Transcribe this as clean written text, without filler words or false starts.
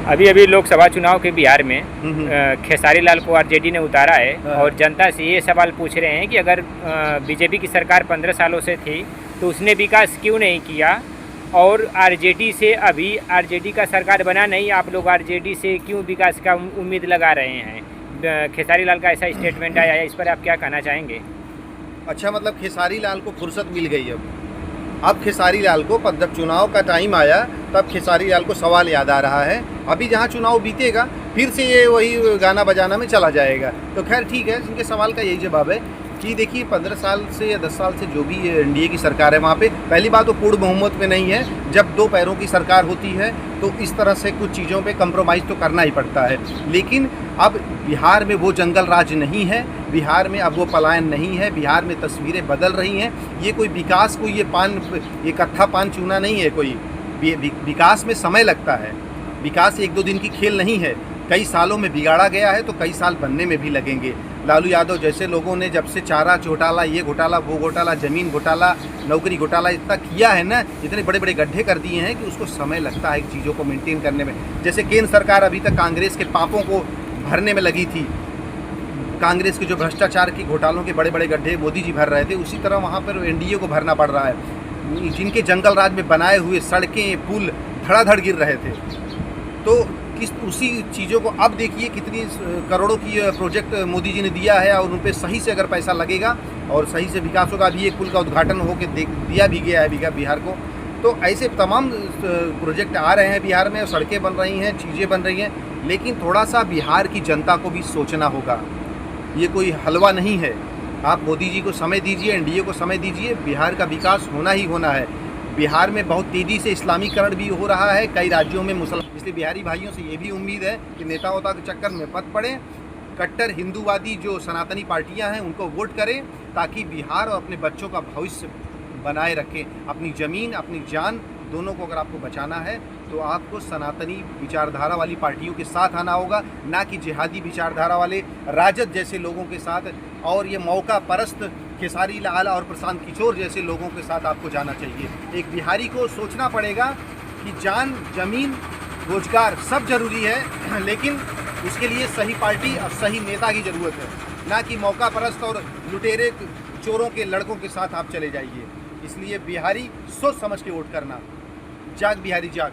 अभी अभी लोकसभा चुनाव के बिहार में खेसारी लाल को आरजेडी ने उतारा है और जनता से ये सवाल पूछ रहे हैं कि अगर बीजेपी की सरकार 15 सालों से थी तो उसने विकास क्यों नहीं किया, और आरजेडी से अभी आरजेडी का सरकार बना नहीं, आप लोग आरजेडी से क्यों विकास का उम्मीद लगा रहे हैं। खेसारी लाल का ऐसा स्टेटमेंट आया है, इस पर आप क्या कहना चाहेंगे। अच्छा, मतलब खेसारी लाल को फुर्सत मिल गई अब खेसारी लाल को जब चुनाव का टाइम आया तब खेसारी लाल को सवाल याद आ रहा है। अभी जहाँ चुनाव बीतेगा फिर से ये वही गाना बजाना में चला जाएगा। तो खैर ठीक है, इनके सवाल का यही जवाब है कि देखिए 15 साल से या 10 साल से जो भी एनडीए की सरकार है वहाँ पे पहली बात तो पूर्ण बहुमत में नहीं है। जब दो पैरों की सरकार होती है तो इस तरह से कुछ चीज़ों पे कंप्रोमाइज़ तो करना ही पड़ता है। लेकिन अब बिहार में वो जंगल राज नहीं है, बिहार में अब वो पलायन नहीं है, बिहार में तस्वीरें बदल रही हैं। ये कोई विकास कोई ये कत्था पान चूना नहीं है, कोई विकास में समय लगता है। विकास एक दो दिन की खेल नहीं है, कई सालों में बिगाड़ा गया है तो कई साल बनने में भी लगेंगे। लालू यादव जैसे लोगों ने जब से चारा घोटाला, ये घोटाला, वो घोटाला, ज़मीन घोटाला, नौकरी घोटाला इतना किया है ना, इतने बड़े बड़े गड्ढे कर दिए हैं कि उसको समय लगता है चीज़ों को मेंटेन करने में। जैसे केंद्र सरकार अभी तक कांग्रेस के पापों को भरने में लगी थी, कांग्रेस के जो भ्रष्टाचार की घोटालों के बड़े बड़े गड्ढे मोदी जी भर रहे थे, उसी तरह वहाँ पर एनडीए को भरना पड़ रहा है। जिनके जंगल राज में बनाए हुए सड़कें पुल धड़ाधड़ गिर रहे थे, तो उसी चीज़ों को अब देखिए कितनी करोड़ों की प्रोजेक्ट मोदी जी ने दिया है, और उन पर सही से अगर पैसा लगेगा और सही से विकास होगा। अभी एक पुल का उद्घाटन होकर दिया भी गया है बिहार को। तो ऐसे तमाम प्रोजेक्ट आ रहे हैं बिहार में, सड़कें बन रही हैं, चीज़ें बन रही हैं। लेकिन थोड़ा सा बिहार की जनता को भी सोचना होगा, ये कोई हलवा नहीं है। आप मोदी जी को समय दीजिए, एनडीए को समय दीजिए, बिहार का विकास होना ही होना है। बिहार में बहुत तेज़ी से इस्लामीकरण भी हो रहा है, कई राज्यों में मुसलमान, इसलिए बिहारी भाइयों से ये भी उम्मीद है कि नेता वोता के चक्कर में मत पड़े। कट्टर हिंदूवादी जो सनातनी पार्टियां हैं उनको वोट करें, ताकि बिहार और अपने बच्चों का भविष्य बनाए रखें। अपनी ज़मीन अपनी जान दोनों को अगर आपको बचाना है तो आपको सनातनी विचारधारा वाली पार्टियों के साथ आना होगा, ना कि जिहादी विचारधारा वाले राजद जैसे लोगों के साथ, और ये मौका परस्त खेसारी लाल और प्रशांत किशोर जैसे लोगों के साथ आपको जाना चाहिए। एक बिहारी को सोचना पड़ेगा कि जान, ज़मीन, रोजगार सब जरूरी है, लेकिन उसके लिए सही पार्टी और सही नेता की ज़रूरत है, ना कि मौका परस्त और लुटेरे चोरों के लड़कों के साथ आप चले जाइए। इसलिए बिहारी सोच समझ के वोट करना। जाग बिहारी जाग।